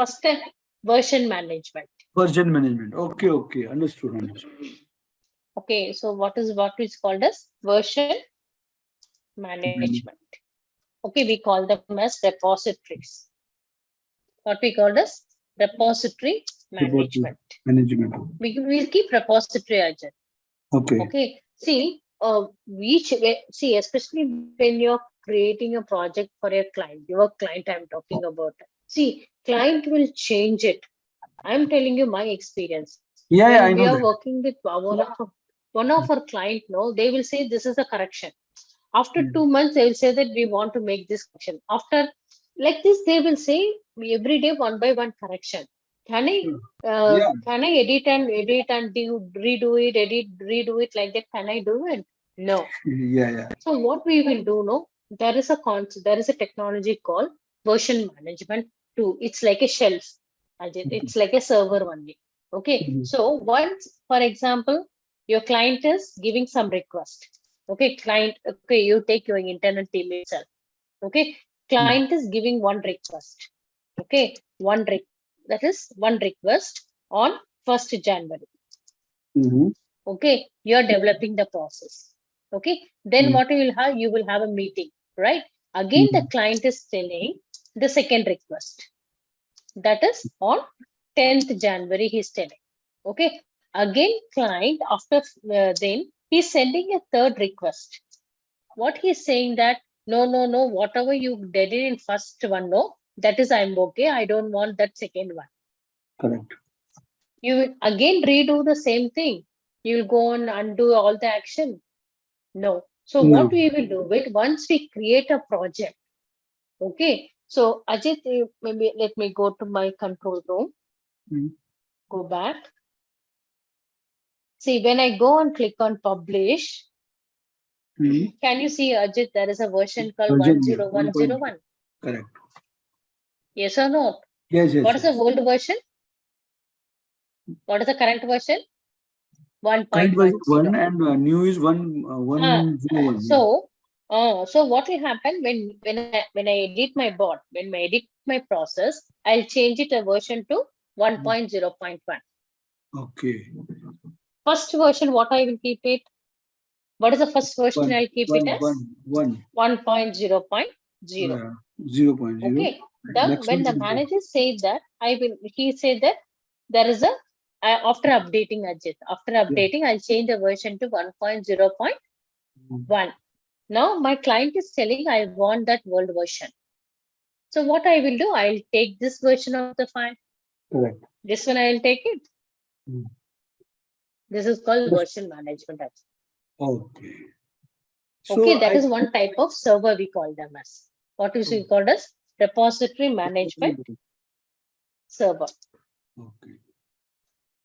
First step, version management. Version management. Okay. Understood. Okay, so what is called as version management. Okay, we call them as repositories. What we call as repository management. We'll keep repository agent. Okay. See, especially when you're creating a project for your client I'm talking about. See, client will change it. I'm telling you my experience. Yeah, when we are working with one of our client, no, they will say this is a correction. After 2 months, they will say that we want to make this correction. After like this, they will say every day one by one correction. Can I edit and redo it like that? Can I do it? No. Yeah. So what we will do, no, there is a technology called version management tool. It's like a shelf. It's like a server only. Okay. So once, for example, your client is giving some request. Okay, you take your internal team itself. Okay, client is giving one request. Okay, that is one request on 1st January. Okay, you're developing the process. Okay, then what you will have a meeting, right? Again, the client is telling the second request. That is on 10th January, he's telling. Okay, again, client after then he's sending a third request. What he's saying that no, whatever you did in first one, no, that is I'm okay. I don't want that second one. Correct. You will again redo the same thing. You will go and undo all the action. No. So what we will do it once we create a project. Okay. So Ajit, maybe let me go to my control room. Go back. See, when I go and click on publish, can you see, Ajit, there is a version called 10101. Correct. Yes or no? Yes. What is the old version? What is the current version? 1.10. And new is 1.01. So what will happen when I edit my bot, when I edit my process, I'll change it a version to 1.0.1. Okay. First version, what I will keep it? What is the first version I'll keep it as? 1.0.0. 0.0. Okay. When the manager said that, he said that there is after updating Ajit, I'll change the version to 1.0.1. Now my client is telling I want that world version. So what I will do, I'll take this version of the file. Correct. This one I'll take it. This is called version management. Okay. Okay, that is one type of server we call them as. What is we called as repository management server.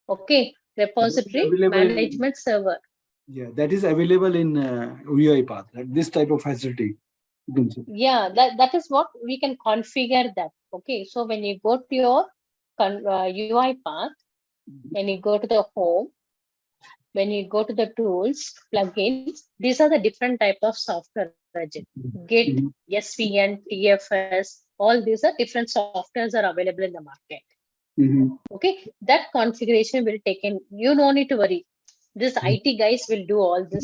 Okay, repository management server. Yeah, that is available in UiPath, like this type of facility. Yeah, that is what we can configure that. Okay, so when you go to your UiPath, when you go to the home, when you go to the tools, plugins, these are the different type of software. Git, SVN, TFS, all these are different softwares are available in the market. Okay, that configuration will take in. You don't need to worry. This IT guys will do all this.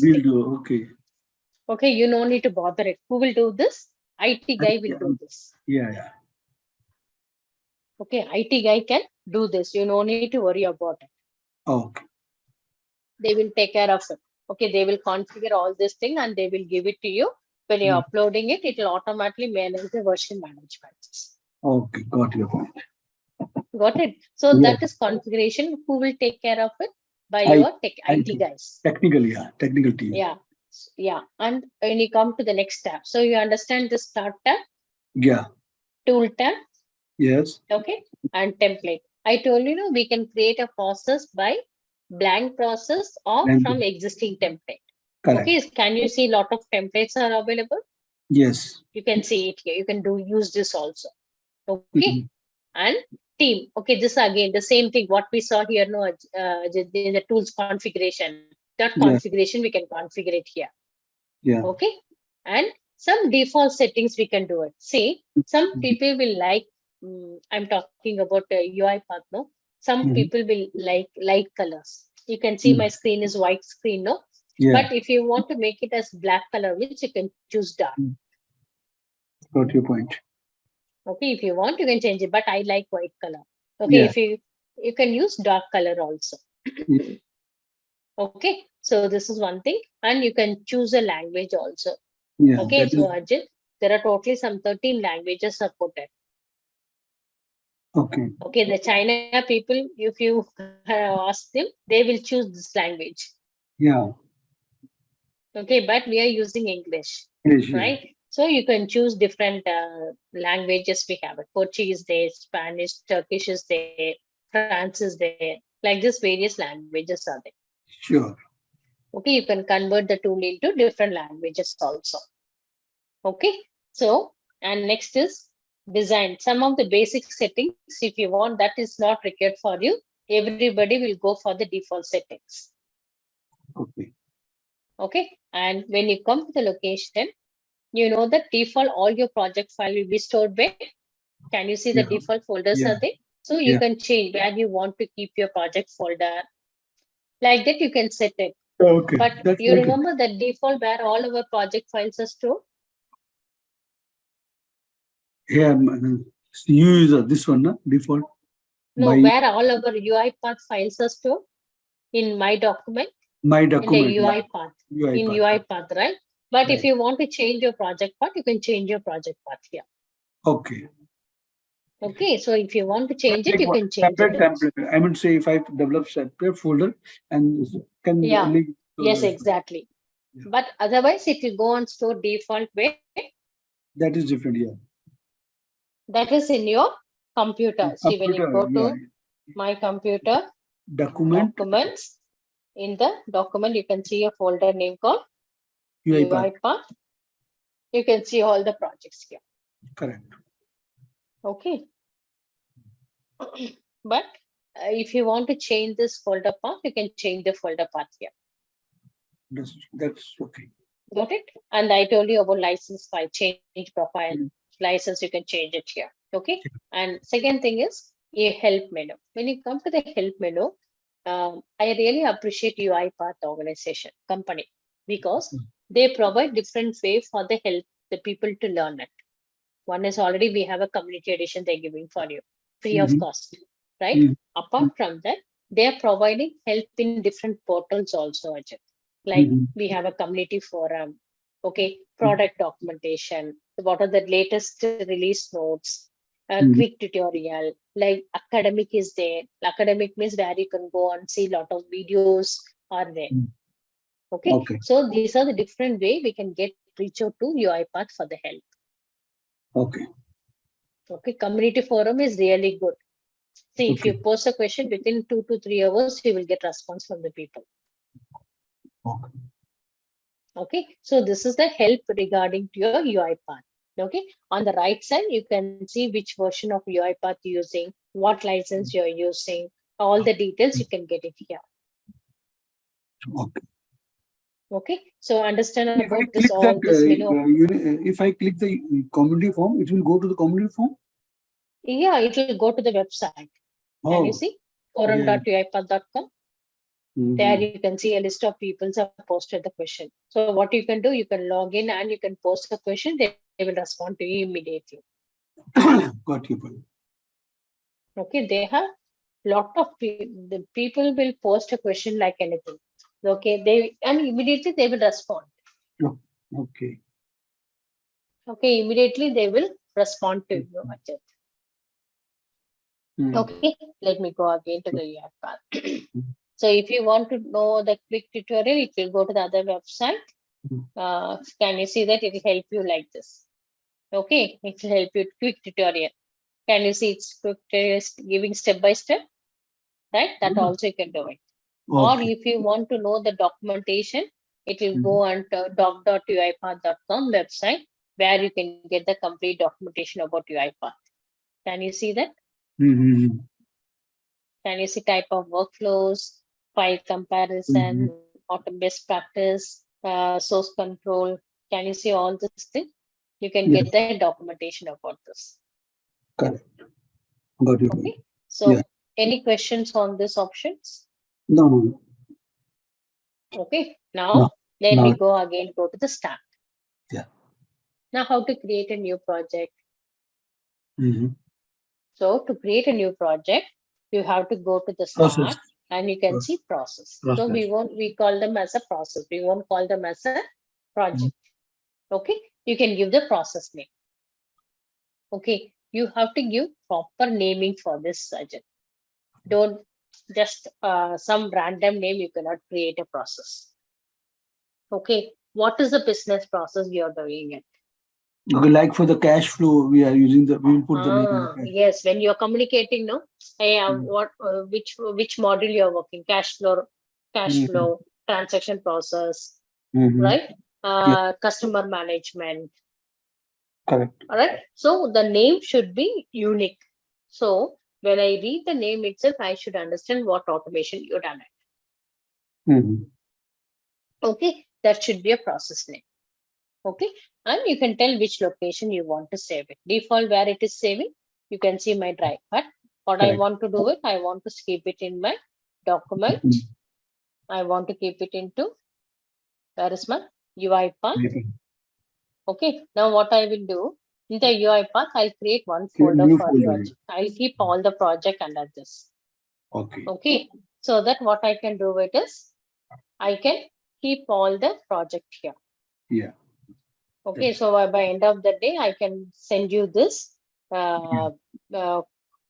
Okay, you no need to bother it. Who will do this? IT guy will do this. Yeah. Okay, IT guy can do this. You no need to worry about it. Okay. They will take care of it. Okay, they will configure all this thing and they will give it to you. When you're uploading it, it will automatically manage the version management. Okay, got your point. Got it. So that is configuration. Who will take care of it? By your IT guys. Technical team. Yeah. And when you come to the next tab, so you understand the start tab? Yeah. Tool tab? Yes. Okay. And template. I told you, we can create a process by blank process or from existing template. Correct. Okay. Can you see a lot of templates are available? Yes. You can see it here. You can use this also. Okay. And team. Okay. This again, the same thing. What we saw here, the tools configuration. That configuration we can configure it here. Yeah. Okay. And some default settings we can do it. See, some people will like I'm talking about UiPath, no? Some Mhm. people will like light colors. You can see my screen is white screen, no? Yeah. But if you want to make it as black color, which you can choose dark. Got your point. Okay, if you want, you can change it. But I like white color. Okay, Yeah. if you can use dark color also. Yeah. Okay, so this is one thing, and you can choose a language also. Yeah. Okay, That so is Ajit, there are totally some 13 languages supported. okay. Okay, the China people, if you ask them, they will choose this language. Yeah. Okay, but we are using English, Yes, yeah. right? So you can choose different languages we have. Portuguese there, Spanish, Turkish is there, France is there. Like this, various languages are there. Sure. Okay, you can convert the tool into different languages also. Okay, so and next is design. Some of the basic settings, if you want, that is not required for you. Everybody will go for the default settings. Okay. Okay, and when you come to the location, you know that default all your project file will be stored where. Can you see the Yeah. default folders are Yeah. there? So you Yeah. can change where you want to keep your project folder. Like that, you can set it. Okay. But That's you like remember that default where all our project files are stored? yeah. You use this one, na? Default No, by where all our UiPath files are stored in my document my in the document. UiPath, in UiPath. UiPath, right? But if Right. you want to change your project path, you can change your project path here. Okay. Okay, so if you want to But change it, like you what can change it separate also. template. I mean, say if I develop separate folder and can Yeah, link to yes, this. exactly. Yeah. But otherwise, it will go on store default way. That is different. Yeah. That is in your computer. See, when you Computer. go Yeah. to my computer, Document documents, in the document, you can see a folder name called UiPath. UiPath. You can see all the projects here. Correct. Okay. But if you want to change this folder path, you can change the folder path here. That's okay. Got it? And I told you about license file, change profile, Mm. license, you can change it here. Okay. And second thing is a help menu. When you come to the help menu, I really appreciate UiPath organization company because they provide different way for the help the people to learn it. One is already we have a community edition they're giving for you free of Mhm. cost, right? Mhm. Apart from that, they are providing help in different portals also, Ajit. Like Mhm. we have a community forum, okay, product documentation, what are the latest release notes, a Mhm. quick tutorial, like academic is there. Academic means where you can go and see a lot of videos are there. Mhm. Okay, Okay. so these are the different way we can get reach out to UiPath for the help. Okay. Okay, community forum is really good. See, if you Okay. post a question within 2 to 3 hours, you will get response from the people. Okay. Okay, so this is the help regarding to your UiPath. Okay, on the right side, you can see which version of UiPath you're using, what license you're using, all the details you can get it here. Okay. Okay, so understand If I about this, click that, all this menu. if I click the community form, it will go to the community form. Yeah, it will go to the website. Can you Oh, see? yeah. forum.uipath.com. There Mhm. you can see a list of people have posted the question. So what you can do, you can log in and you can post a question. They will respond to you immediately. Got your point. Okay, they have lot of the people will post a question like anything. Okay, they and immediately they will respond. Oh, okay. Okay, immediately they will respond to you, Ajit. Mm. Okay, let me go again to the UiPath. So if you want to know the quick tutorial, it will go to the other website. Mm. Can you see that it will help you like this? Okay, it will help you quick tutorial. Can you see it's quick tutorial giving step by step, right? That Yeah. also you can do it. Or Okay. if you want to know the documentation, it will Mhm. go on to doc.uipath.com website where you can get the complete documentation about UiPath. Can you see that? Mhm. Can you see type of workflows, file Mhm. comparison, auto best practice, source control? Can you see all this thing? You can Yeah, get the documentation about this. correct. Got you. Okay. So Yeah. any questions on these options? No. Okay. No. Now let No. me go to the start. Yeah. Now how to create a new project. Mm-hmm. So to create a new project, you have to go to the Process. start and you can see process. So Process. we call them as a process. We won't call them as a project. Okay. You can give the process name. Okay. You have to give proper naming for this subject. Don't just some random name. You cannot create a process. Okay. What is the business process you're doing it? Okay, like for the cash flow, we are using we will put the name. Yes, when you're communicating, no, hey, Mm. which module you're working, cash flow, transaction process, Mm-hmm. right? Yeah, Customer management. correct. All right. So the name should be unique. So when I read the name itself, I should understand what automation you done it. Mm-hmm. Okay, that should be a process name. Okay, and you can tell which location you want to save it. Default where it is saving, you can see my drive. But what I Correct. want to do it, I want to keep it in my document. Mm-hmm. I want to keep it into where is my UiPath. Okay, now what I will do in the UiPath, I'll create one Create folder new for you. folder. I'll keep all the project under this. Okay. Okay, so that what I can do it is I can keep all the project here. Yeah. Okay, That's so by end of the day, I can send you this yeah.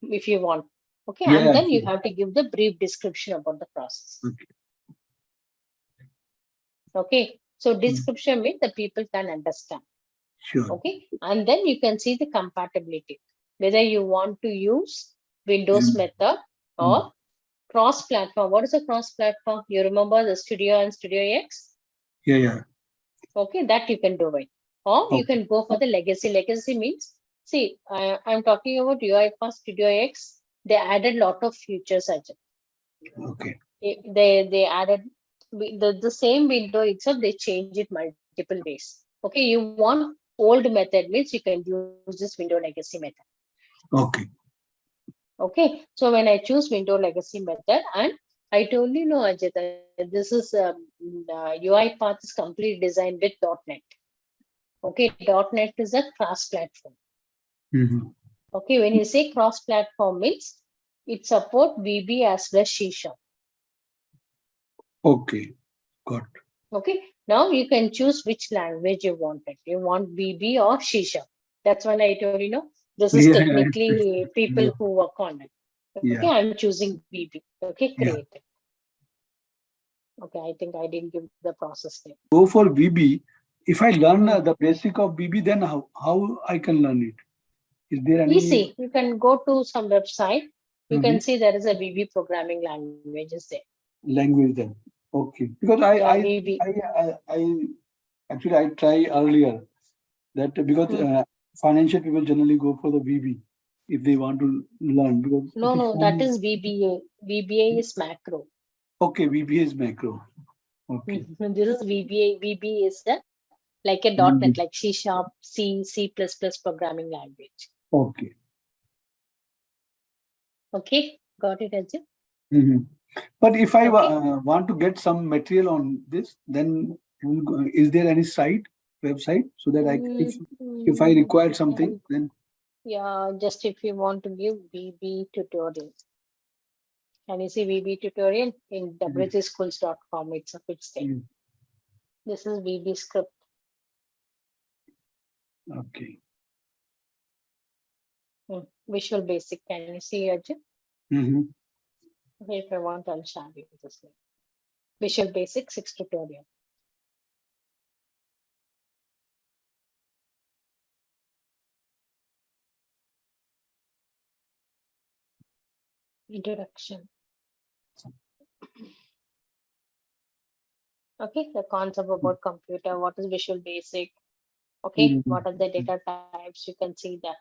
if you want. Okay, Yeah. and then you have to give the brief description about the process. Okay. Okay, so description means the people can understand. Sure. Okay, and then you can see the compatibility, whether you want to use Windows method or cross-platform. What is a cross-platform? You remember the Studio and Studio X? Yeah. Okay, that you can do it. Or you Okay. can go for the legacy. Legacy means, see, I'm talking about UiPath Studio X. They added lot of features. Okay. They added the same window itself. They change it multiple ways. Okay, you want old method means you can use this window legacy method. Okay. Okay, so when I choose window legacy method, and I told you, no, Ajit, this is UiPath is complete designed with .NET. Okay, .NET is a cross-platform. Mm-hmm. Okay, when you say cross-platform means it support VB as well as C#. Okay. Got. Okay, now you can choose which language you want it. You want VB or C#. That's when I told you, no, this is Yeah. technically people Yeah. who work on it. Okay, Yeah. I'm choosing VB. Okay, Yeah. create it. Okay, I think I didn't give the process name. Go for VB. If I learn Hmm. the basic of VB, then how I can learn it? Is there any Easy. You can go to some website. You Mhm. can see there is a VB programming languages there. language then? Okay. Because Yeah, VB. I actually I try earlier that because financial people generally go for the VB if they want to learn because it is No, that only is VBA. VBA is macro. okay. VB is macro. Okay. This is VBA. VB is like a .NET, VB. like C#, C++ programming language. Okay. Okay, got it, Ajit? hmm But if I Okay. want to get some material on this, then is there any website, so that if I require something, then Yeah, just if you want to give VB tutorial. Can you see VB tutorial in wgschools.com? It's a fixed thing. Mm, This is VB script. okay. Visual Basic. Can you see, Ajit? hmm Okay, if I want, I'll share you this link. Visual Basic 6 tutorial. Introduction. Okay, the concept about computer. What is Visual Basic? Okay, what are the data types? You can see that.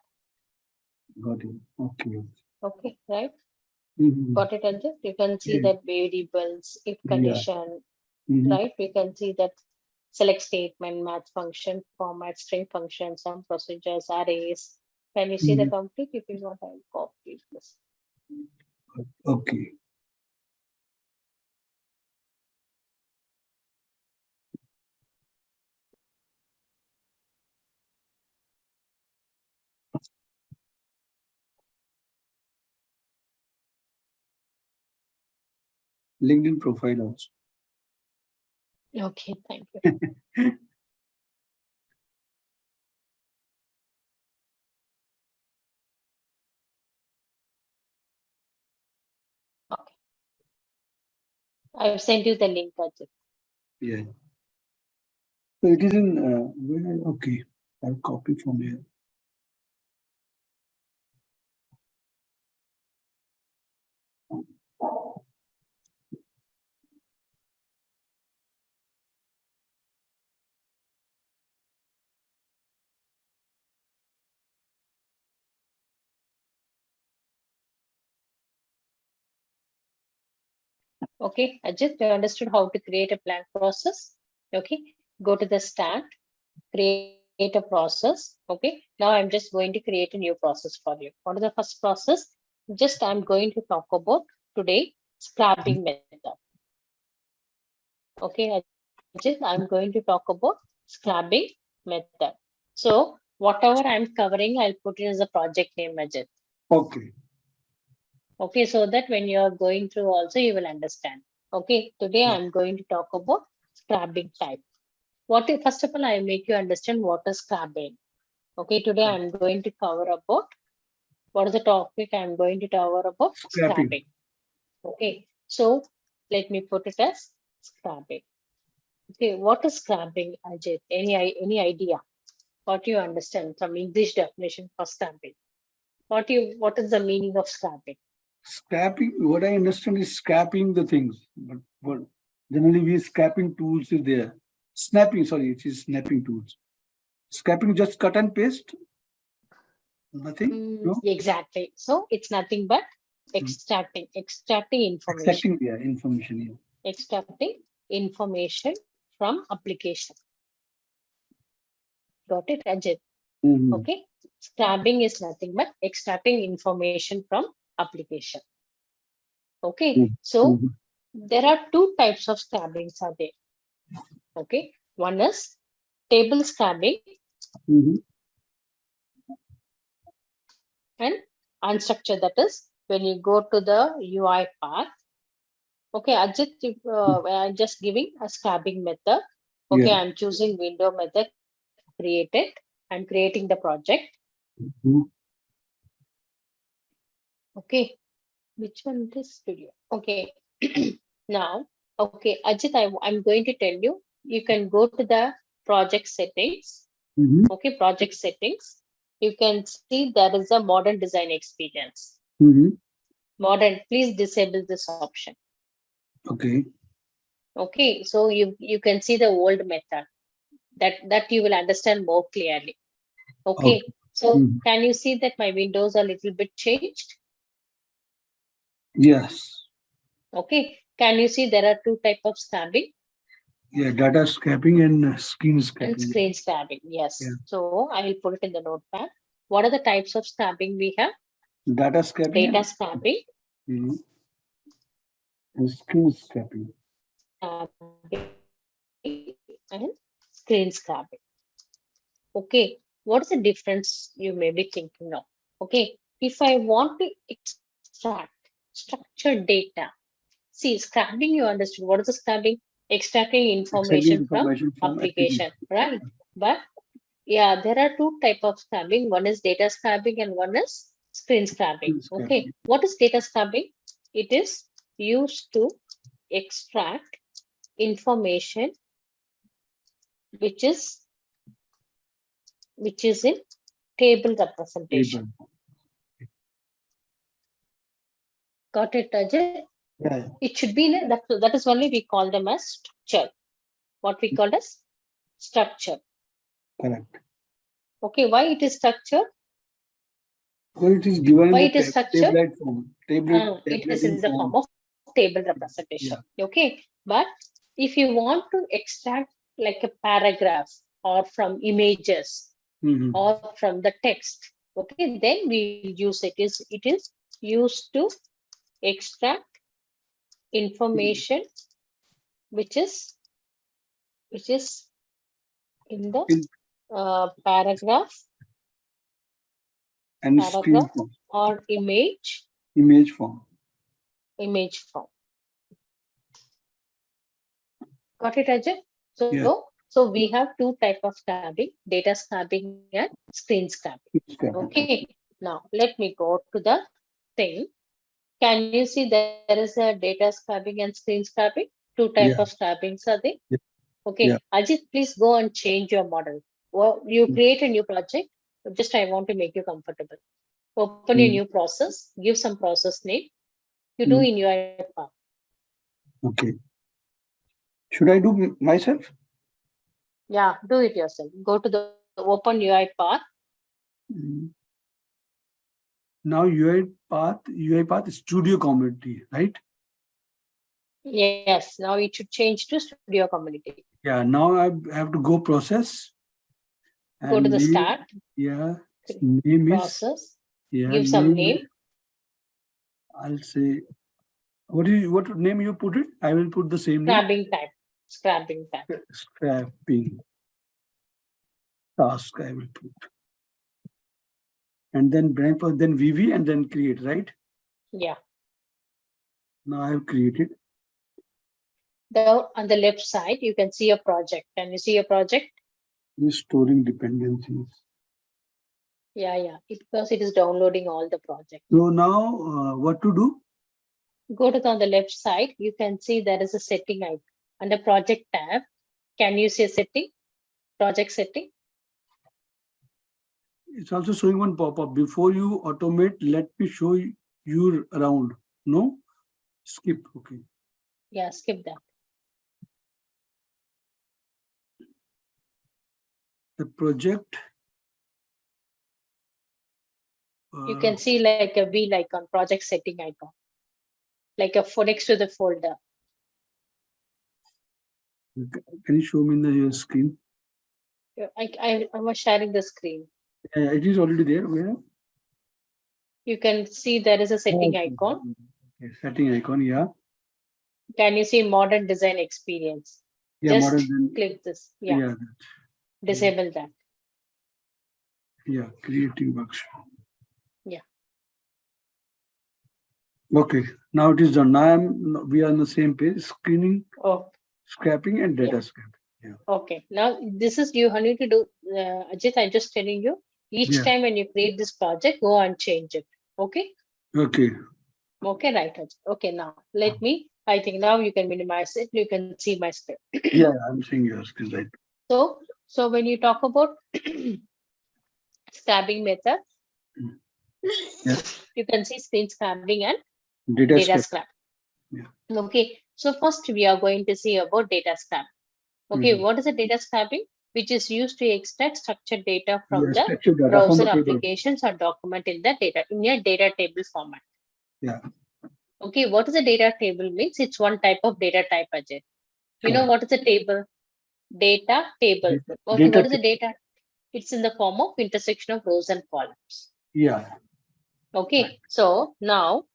Got it. Okay. Okay, right? hmm Got it, Ajit? You can see Yeah. that variables, if Yeah. condition, hmm right? We can see that select statement, math function, format, string function, some procedures, arrays, Can you see the complete? If you want, I'll copy this. Okay. LinkedIn profile also. Okay, thank you. Okay. I've sent you the link, Ajit. Yeah. So it is in, okay, I'll copy from here. Okay, Ajit, you understood how to create a plan process. Okay, go to the start, create a process. Okay, now I'm just going to create a new process for you. What is the first process? Just I'm going to talk about today scrapping method. Okay, Ajit, I'm going to talk about scrapping method. So whatever I'm covering, I'll put it as a project name, Ajit. Okay. Okay, so that when you are going through also, you will understand. Okay, today I'm going to talk about scrapping type. First of all, I make you understand what is scrapping. Okay, today I'm going to cover about what is the topic I'm going to cover about Scrapping. scrapping. Okay, so let me put it as scrapping. Okay, what is scrapping, Ajit? Any idea? What you understand from English definition for scrapping? What is the meaning of scrapping? Scrapping, what I understand is scrapping the things, but generally we scrapping tools is there. Snapping, sorry, it is snapping tools. Scrapping just cut and paste. Nothing. No. Exactly. So it's nothing but extracting information. Extracting, yeah, information. Yeah. Extracting information from application. Got it, Ajit? Okay. Scrapping is nothing but extracting information from application. Okay. So there are two types of scrappings are there. Okay. One is table scrapping and unstructured. That is when you go to the UiPath. Okay, Ajit, I'm just giving a scrapping method. Okay, Yeah. I'm choosing window method, create it. I'm creating the project. Okay, which one is studio? Okay, now, okay, Ajit, I'm going to tell you, you can go to the project settings. Okay, project settings. You can see there is a modern design experience. Modern, please disable this option. Okay. Okay, so you can see the old method that you will understand more clearly. Okay, so can you see that my windows are a little bit changed? Yes. Okay, can you see there are two types of scrapping? Yeah, data scrapping and screen scrapping. And screen scrapping, yes. Yeah. So I will put it in the notepad. What are the types of scrapping we have? Data scrapping. Data scrapping. And screen scrapping. And screen scrapping. Okay, what is the difference you may be thinking of? Okay, if I want to extract structured data, see, scrapping, you understood. What is the scrapping? Extracting information from application, right? But yeah, there are two types of scrapping. One is data scrapping and one is screen scrapping. Okay, what is data scrapping? It is used to extract information which is in table representation. Got it, Ajay? Yeah. It should be in that is only we call them as structure. What we call as structure. Correct. Okay, why it is structure? Well, it is given why in it is structure? tablet form. It is in the form of table representation. Yeah. Okay, but if you want to extract like a paragraph or from images or from the text, Okay, then we use it. It is used to extract information which is in the In paragraph and screen form, or image image form. form. Got it, Ajay? So, Yeah. so we have two type of scabbing: data scabbing and screen scabbing. Okay. Now let me go to the thing. Can you see there is a data scabbing and screen scabbing? Two type of Yeah. scabbings are there. Yeah. Okay, Yeah. Ajit, please go and change your model. Well, you create a new project. Just I want to make you comfortable. Open a new process. Give some process name. You do in UiPath. Okay. Should I do myself? Yeah, do it yourself. Go to the open UiPath. Now UiPath Studio Community, right? Yes, now it should change to Studio Community. Yeah. Now I have to go process. Go to the start. Yeah. Name process. is. Yeah. Give some name. I'll say. What name you put it? I will put the same name. Scrapping type. Scrapping type. Scrapping task I will put. And then blank for then VV and then create, right? Yeah. Now I have created. Down on the left side, you can see a project. Can you see a project? Storing dependencies. Yeah. Because it is downloading all the projects. So now what to do? Go to on the left side. You can see there is a setting icon under project tab. Can you see a setting? Project setting. It's also showing one pop-up. Before you automate, let me show you around. No? Skip. Okay. Yeah, skip that. The project. You can see like a wheel icon, project setting icon. Like a next to the folder. Can you show me in your screen? I was sharing the screen. It is already there. Where? You can see there is a setting icon. Okay, setting icon, yeah. Can you see modern design experience? Yeah, just modern. click this. Yeah. Disable that. Yeah, creating workshop. Yeah. Okay, now it is done. Now we are on the same page. Screening, scrapping, and data scrapping. Yeah. Okay. Now this is you need to do. Ajit, I'm just telling you. Each time when you create this project, go and change it. Okay. Okay. Okay, right. Ajit. Okay. Now let me. I think now you can minimize it. You can see my screen. Yeah, I'm seeing your screen, right. So when you talk about scabbing method, you can see screen scabbing and data scrap. Yeah. Okay. So first we are going to see about data scrap. Okay, what is a data scrapping? Which is used to extract structured data from the browser applications or document in the data in a data table format. Yeah. Okay, what is a data table means? It's one type of data type, Ajay. You know what is a table? Data table. Okay, what is a data? It's in the form of intersection of rows and columns. Yeah. Okay, so now,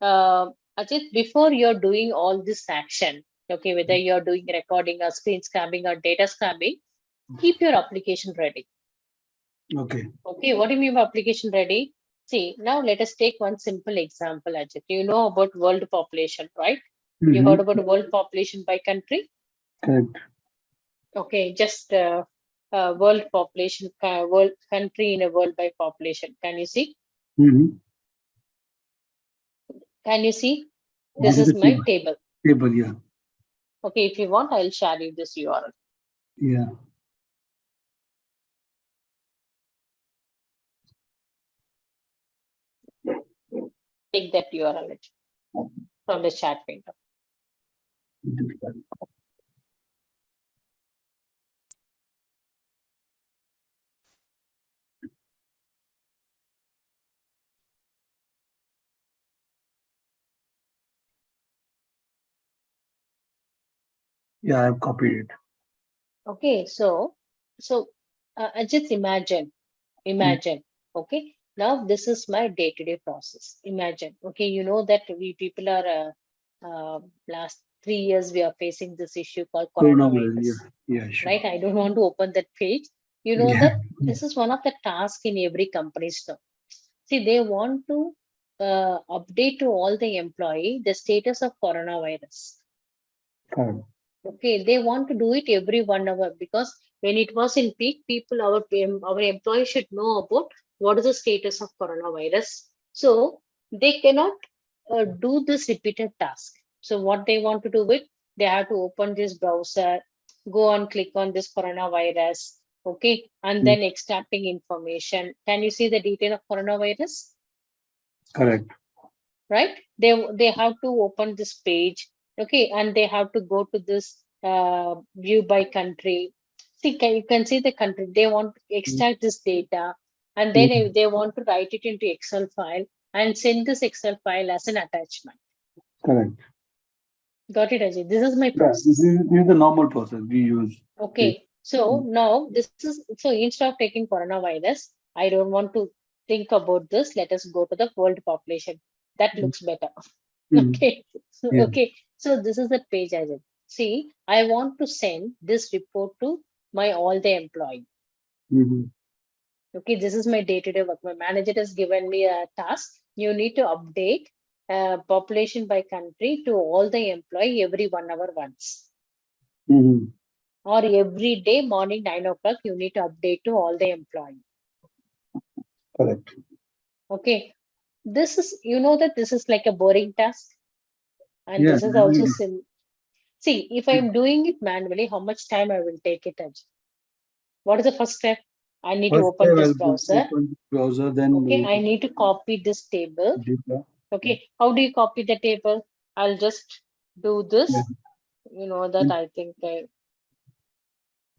Ajit, before you're doing all this action, okay, whether you're doing recording or screen scabbing or data scabbing, keep your application ready. Okay. Okay, what do you mean by application ready? See, now let us take one simple example, Ajit. You know about world population, right? You heard about world population by country? Correct. Okay, just world population, world country in a world by population. Can you see? Can you see? This is my table. Table, yeah. Okay, if you want, I'll share you this URL. Yeah. Take that URL from the chat window. Yeah, I've copied it. Okay, so just imagine, okay, Now this is my day-to-day process. Imagine, okay, you know that we people are last 3 years we are facing this issue called Coronavirus. coronavirus, Yeah, sure. right? I don't want to open that page. You know Yeah. that this is one of the tasks in every company's now. See, they want to update to all the employee the status of coronavirus. Correct. Okay, they want to do it every 1 hour because when it was in peak, people, our employees should know about what is the status of coronavirus. So they cannot do this repeated task. So what they want to do it, they have to open this browser, go on, click on this coronavirus, okay, and then extracting information. Can you see the detail of coronavirus? Correct. Right? They have to open this page, okay, and they have to go to this view by country. See, you can see the country. They want to extract this data, and then they want to write it into Excel file and send this Excel file as an attachment. Correct. Got it, Ajay? This is my Yeah, this process. is the normal process we use. Okay, so now this is so instead of taking coronavirus, I don't want to think about this. Let us go to the world population. That looks better. Okay, Yeah. okay. So this is the page I did. See, I want to send this report to my all the employee. Okay, this is my day-to-day work. My manager has given me a task. You need to update population by country to all the employee every 1 hour once. Or every day morning 9 o'clock, you need to update to all the employee. Correct. Okay, this is, you know that this is like a boring task. And Yeah, this is also see, if I'm doing it manually, how much time I will take it? What is the first step? I need to First open step, this I'll browser. open the browser, then Okay, I need to copy this table. data. Okay, how do you copy the table? I'll just do this. Yeah. You know that I think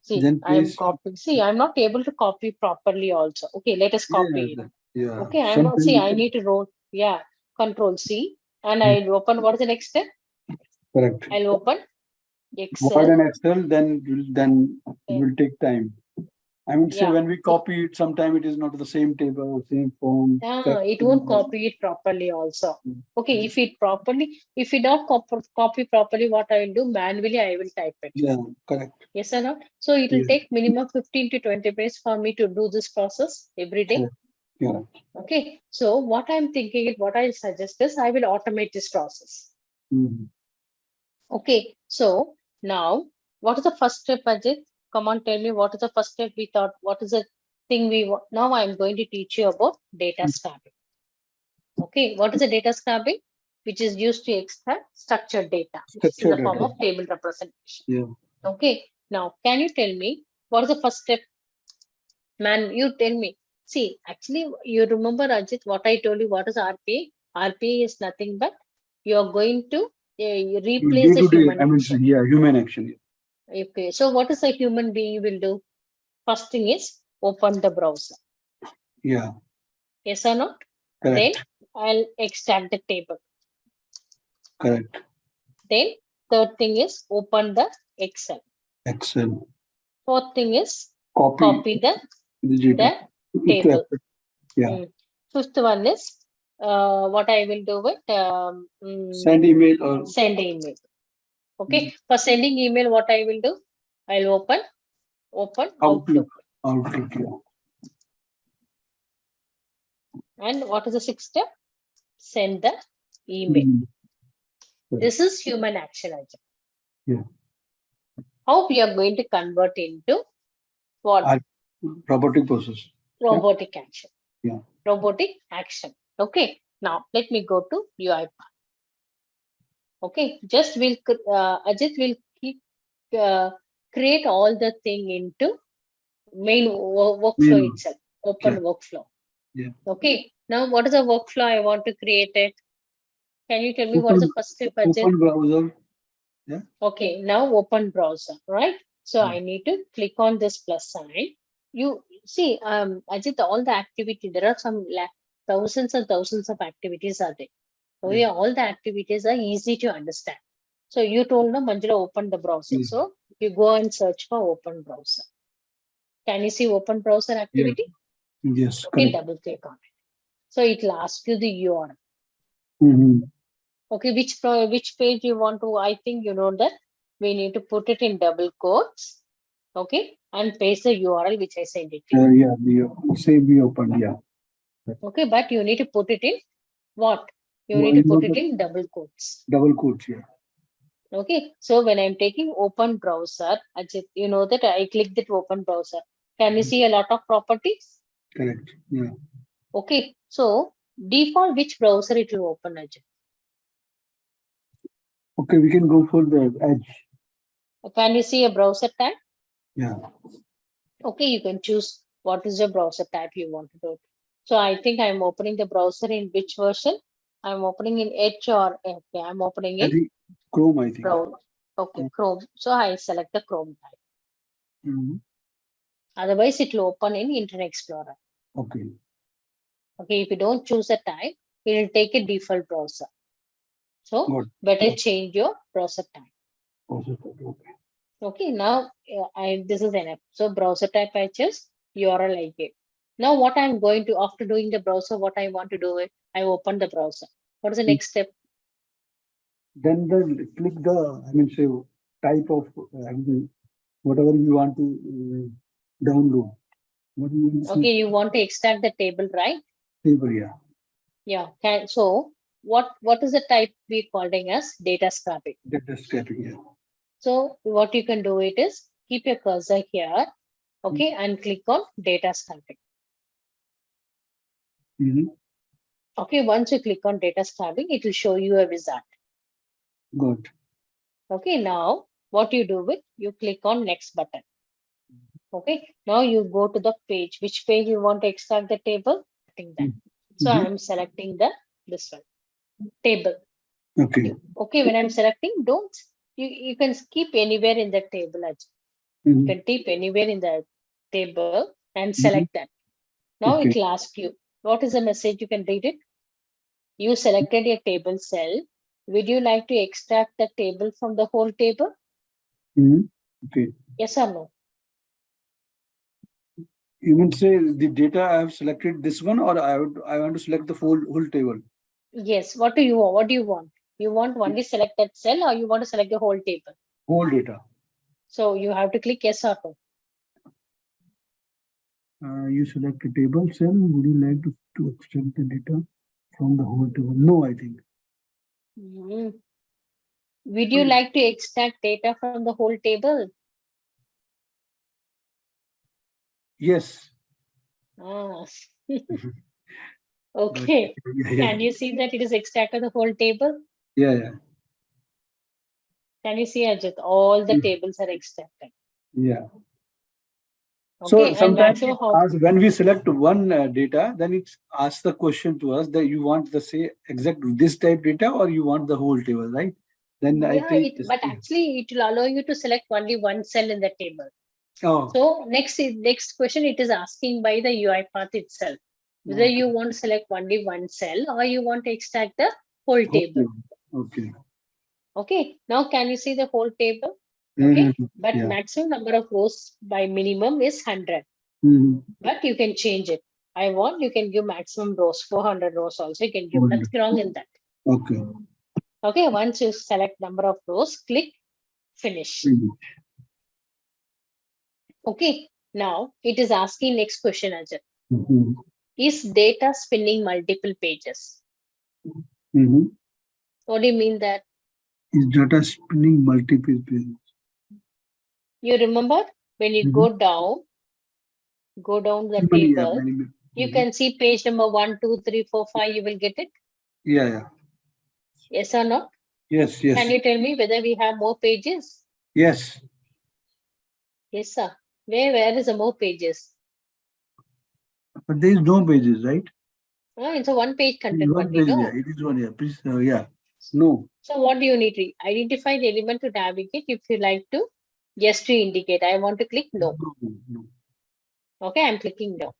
see, Then I'm paste. copying. See, I'm not able to copy properly also. Okay, let us copy it. Yeah. Okay, I'm not, see, I Sometimes. need to roll, yeah, Control C, and I'll open, what is the next step? Correct. I'll open Word Excel. and Excel, then it will take time. I mean, say Yeah, when we copy it, sometime it is not the same table, same form. it won't copy it properly also. Okay, if it not copy properly, what I will do manually, I will type it. Yeah, correct. Yes or not? So it will Yeah. take minimum 15 to 20 minutes for me to do this process every day. Correct. Yeah. Okay, so what I'm thinking, what I suggest is I will automate this process. Okay, so now what is the first step, Ajit? Come on, tell me what is the first step we thought, what is the thing we want? Now I'm going to teach you about data scrapping. Okay, what is the data scrapping? Which is used to extract structured data, which is in the form of table representation. Yeah. Okay, now can you tell me what is the first step? Man, you tell me. See, actually, you remember, Ajit, what I told you, what is RPA? RPA is nothing but you're going to replace the human action. Yeah, human action. Okay, so what is a human being will do? First thing is open the browser. Yeah. Yes or not? Correct. Then I'll extract the table. Correct. Then third thing is open the Excel. Excel. Fourth thing is Copy the table. Yeah. Fifth one is what I will do with send email or send email. Okay, for sending email, what I will do? I'll open Outlook. Outlook. Yeah. And what is the sixth step? Send the email. This is human action. Yeah. How we are going to convert into what? Robotic process. Robotic action. Yeah. Robotic action. Okay. Now let me go to UiPath. Okay. Just will Ajit will keep create all the thing into main workflow itself. Open workflow. Yeah. Okay. Now what is the workflow I want to create it? Can you tell me what is the first step, Ajit? Open browser. Yeah. Okay, now open browser, right? So I need to click on this plus sign. You see, Ajit, all the activity, there are some thousands and thousands of activities are there. So yeah, all the activities are easy to understand. So you told them, Manjula, open the browser. So you go and search for open browser. Can you see open browser activity? Yes. Okay, double click on it. So it will ask you the URL. Okay, which page you want to? I think you know that we need to put it in double quotes. Okay, and paste the URL which I sent it to you. We opened. Yeah. Okay, but you need to put it in what? You Well, need to put it in double quotes. Double quotes. Yeah. Okay, so when I'm taking open browser, Ajit, you know that I click that open browser. Can you see a lot of properties? Correct. Yeah. Okay, so default which browser it will open, Ajit? Okay, we can go for the Edge. Can you see a browser tab? Yeah. Okay, you can choose what is the browser type you want to do. So I think I'm opening the browser in which version? I'm opening in Edge or okay, I'm opening I in think Chrome. I think. Chrome. Okay, Chrome. So I select the Chrome type. Otherwise, it will open in Internet Explorer. Okay. Okay, if you don't choose a type, it will take a default browser. So Good. better change your browser type. Okay. Okay, now this is enough. So browser type I choose, URL I give. Now what I'm going to, after doing the browser, what I want to do is I open the browser. What is the next step? Then click the, say type of whatever you want to download. What do you want to see? Okay, you want to extract the table, right? Table, yeah. Yeah. So what is the type we calling as data scraping? Data scraping, yeah. So what you can do it is keep your cursor here, okay, and click on data scraping. Okay, once you click on data scraping, it will show you a wizard. Good. Okay, now what you do with, you click on next button. Okay, now you go to the page. Which page you want to extract the table? So I'm selecting this one, table. Okay. Okay, when I'm selecting, don't you can skip anywhere in the table. You can type anywhere in the table and select that. Now it will ask you, what is the message? You can read it. You selected a table cell. Would you like to extract the table from the whole table? Okay. Yes or no? You mean say the data I have selected this one, or I want to select the whole table? Yes. What do you want? What do you want? You want only select that cell, or you want to select the whole table? Whole data. So you have to click yes or no. You select a table cell. Would you like to extract the data from the whole table? No, I think. Would you like to extract data from the whole table? Yes. Okay. Can you see that it is extracted the whole table? Yeah. Can you see, Ajit? All the tables are extracted. Yeah. Okay, So sometimes when we select one data, then it asks the question to us that you want the exact this type data or you want the whole table, right? Then I think. But actually it will allow you to select only one cell in the table. Oh. So next question, it is asking by the UiPath itself whether you want to select only one cell or you want to extract the whole table. Okay. Okay. Now can you see the whole table? Okay. But maximum number of rows by minimum is 100. But you can change it. You can give maximum rows, 400 rows also. You can give nothing wrong in that. Okay. Okay. Once you select number of rows, click finish. Okay. Now it is asking next question, Ajay. Is data spinning multiple pages? What do you mean that? Is data spinning multiple pages? You remember when you go down the table, you can see page number 1, 2, 3, 4, 5. You will get it? Yeah. Yes or no? Yes. Can you tell me whether we have more pages? Yes. Yes, sir. Where is the more pages? But there is no pages, right? It's a one-page content. One page, no? It is one, Please, No. So what do you need to identify the element to navigate? If you like to, just to indicate, I want to click no. Okay, I'm clicking no.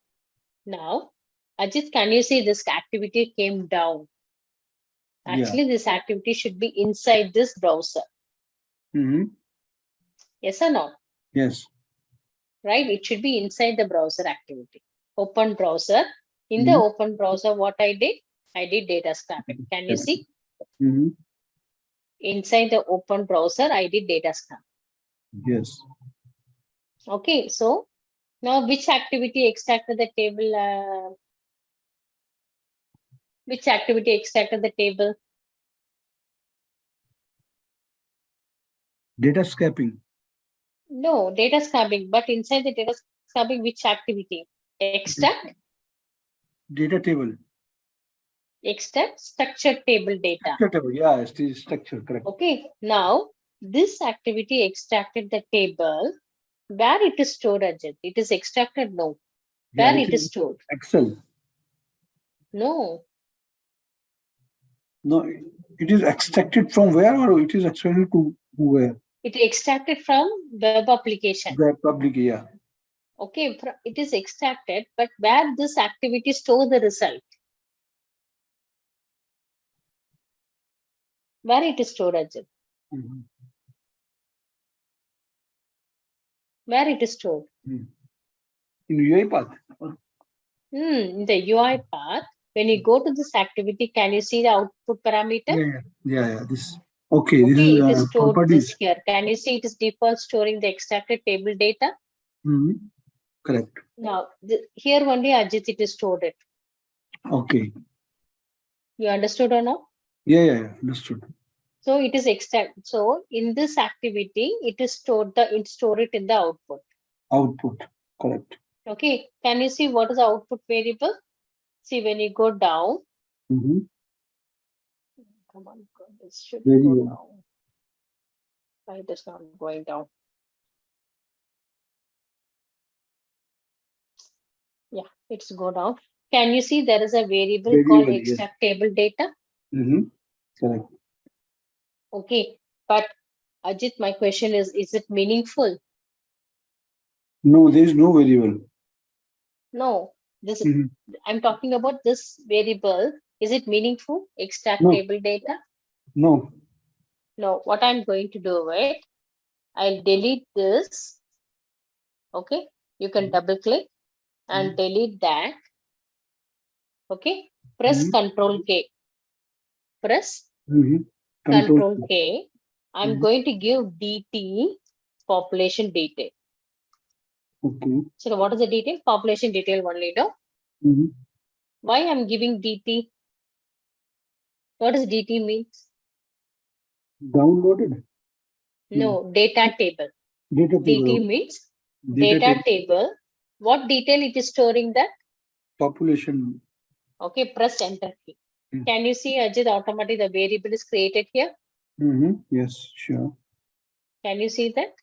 Now, Ajit, can you see this activity came down? Actually, this activity should be inside this browser. Yes or no? Yes. Right? It should be inside the browser activity. Open browser. In the open browser, what I did data scraping. Can you see? Inside the open browser, I did data scraping. Yes. Okay, so now which activity extracted the table? Which activity extracted the table? Data scraping. No, data scraping, but inside the data scraping, which activity? Extract? Data table. Extract structured table data. Structure table. Yeah, it is structure, correct. Okay, now this activity extracted the table. Where it is stored, Ajit? It is extracted, no. Where Yeah, it is stored? Excel. No. No, it is extracted from where, or it is extracted to where? It is extracted from web application. The public, yeah. Okay, it is extracted, but where this activity store the result? Where it is stored, Ajit? Where it is stored? In UiPath. In the UiPath, when you go to this activity, can you see the output parameter? Yeah. This. Okay, Okay, this is it is stored properties. this here. Can you see it is default storing the extracted table data? Correct. Now, here only Ajit, it is stored it. Okay. You understood or no? Yeah, understood. So it is extract. So in this activity, it is stored store it in the output. Output, correct. Okay. Can you see what is the output variable? See when you go down. Come on, this should go down. Why it is not going down? Yeah, it's go down. Can you see there is a variable called extract table data? Correct. Okay, but Ajit, my question is it meaningful? No, there is no variable. No, this I'm talking about this variable. Is it meaningful? Extract table data? No. No, what I'm going to do it, I'll delete this. Okay, you can double click and delete that. Okay, press Control K. Press Control K. I'm going to give DT population detail. Okay. So what is the detail? Population detail only, no? Why I'm giving DT? What does DT means? Downloaded? No, data table. DT means data table. What detail it is storing that? Population. Okay, press enter key. Can you see, Ajit, automatically the variable is created here? Yes, sure. Can you see that?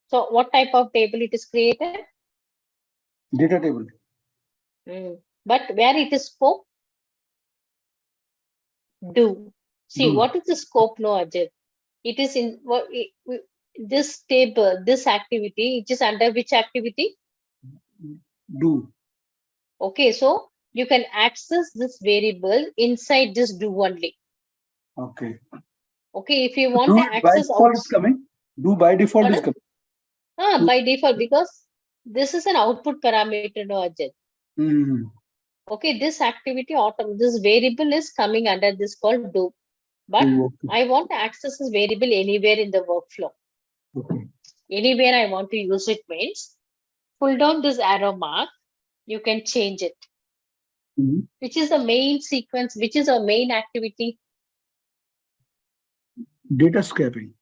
So what type of table it is created? Data table. But where it is scope? Do. See, what is the scope now, Ajit? It is in what this table, this activity, it is under which activity? Do. Okay, so you can access this variable inside this do only. Okay. Okay, if you want to access do by default is coming. By default, because this is an output parameter, no, Ajit. Okay, this activity this variable is coming under this called do. But I want to access this variable anywhere in the workflow. Anywhere I want to use it means pull down this arrow mark, you can change it. Which is the main sequence, which is our main activity? Data scraping.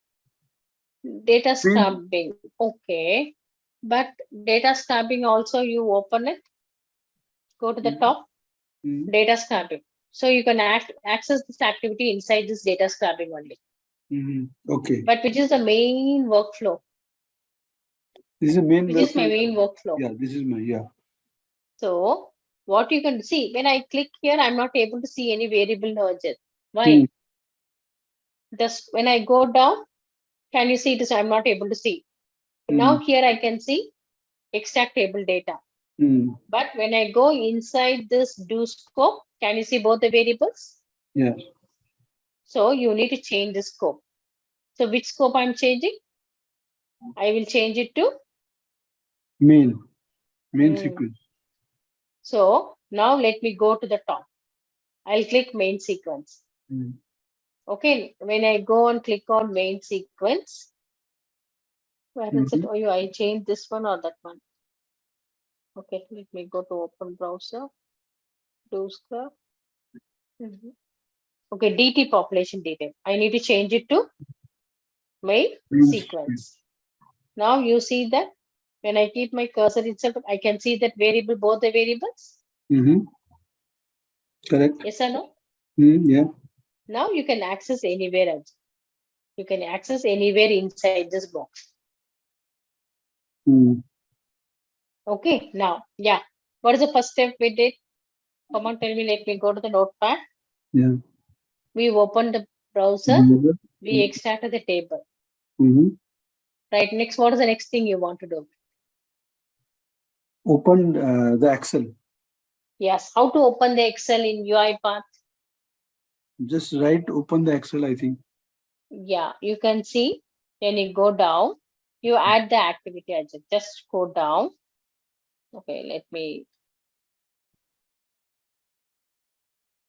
Data scraping. Okay. But data scraping also you open it. Go to the top. Data scraping. So you can access this activity inside this data scraping only. Okay. But which is the main workflow? This is the main workflow. Which is my main workflow. Yeah, this is my, yeah. So what you can see, when I click here, I'm not able to see any variable no Ajit. Why? Just when I go down, can you see this? I'm not able to see. Now here I can see extract table data. But when I go inside this do scope, can you see both the variables? Yes. So you need to change the scope. So which scope I'm changing? I will change it to main sequence. So now let me go to the top. I'll click main sequence. Okay, when I go and click on main sequence, where is it? Oh, I changed this one or that one. Okay, let me go to open browser. Do scrub. Okay, DT population detail. I need to change it to main sequence. Now you see that when I keep my cursor itself, I can see that variable, both the variables. Correct. Yes or no? Yeah. Now you can access anywhere else. You can access anywhere inside this box. Okay, now, yeah. What is the first step we did? Come on, tell me, let me go to the notepad. Yeah. We opened the browser. We extracted the table. Right, next, what is the next thing you want to do? Open the Excel. Yes, how to open the Excel in UiPath? Just write open the Excel, I think. Yeah, you can see when you go down, you add the activity agent. Just go down. Okay, let me.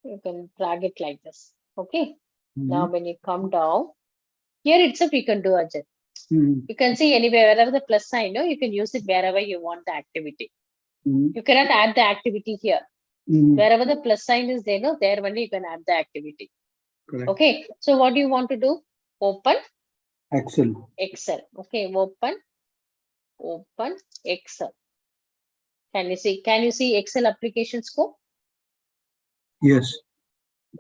You can drag it like this. Okay. Now, when you come down, here itself you can do agent. You can see anywhere, wherever the plus sign, no, you can use it wherever you want the activity. You cannot add the activity here. Wherever the plus sign is there, no, there only you can add the activity. Correct. Okay. So what do you want to do? Open Excel. Excel. Okay. Open Excel. Can you see Excel application scope? Yes.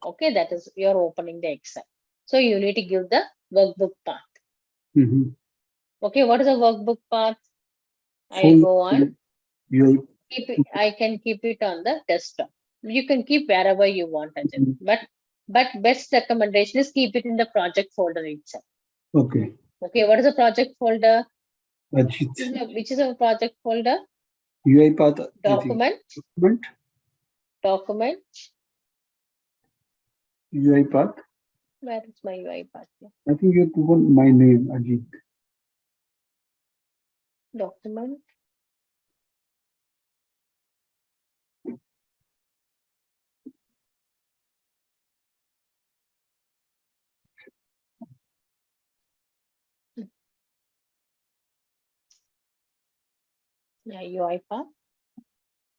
Okay, that is you're opening the Excel. So you need to give the workbook path. Okay, what is the workbook path? I'll go on. I can keep it on the desktop. You can keep wherever you want, Ajay. But best recommendation is keep it in the project folder itself. Okay. Okay, what is the project folder? Ajit. Which is a project folder? UiPath. Document. Document. UiPath. Where is my UiPath? I think you have put my name, Ajit. Document. Yeah, UiPath.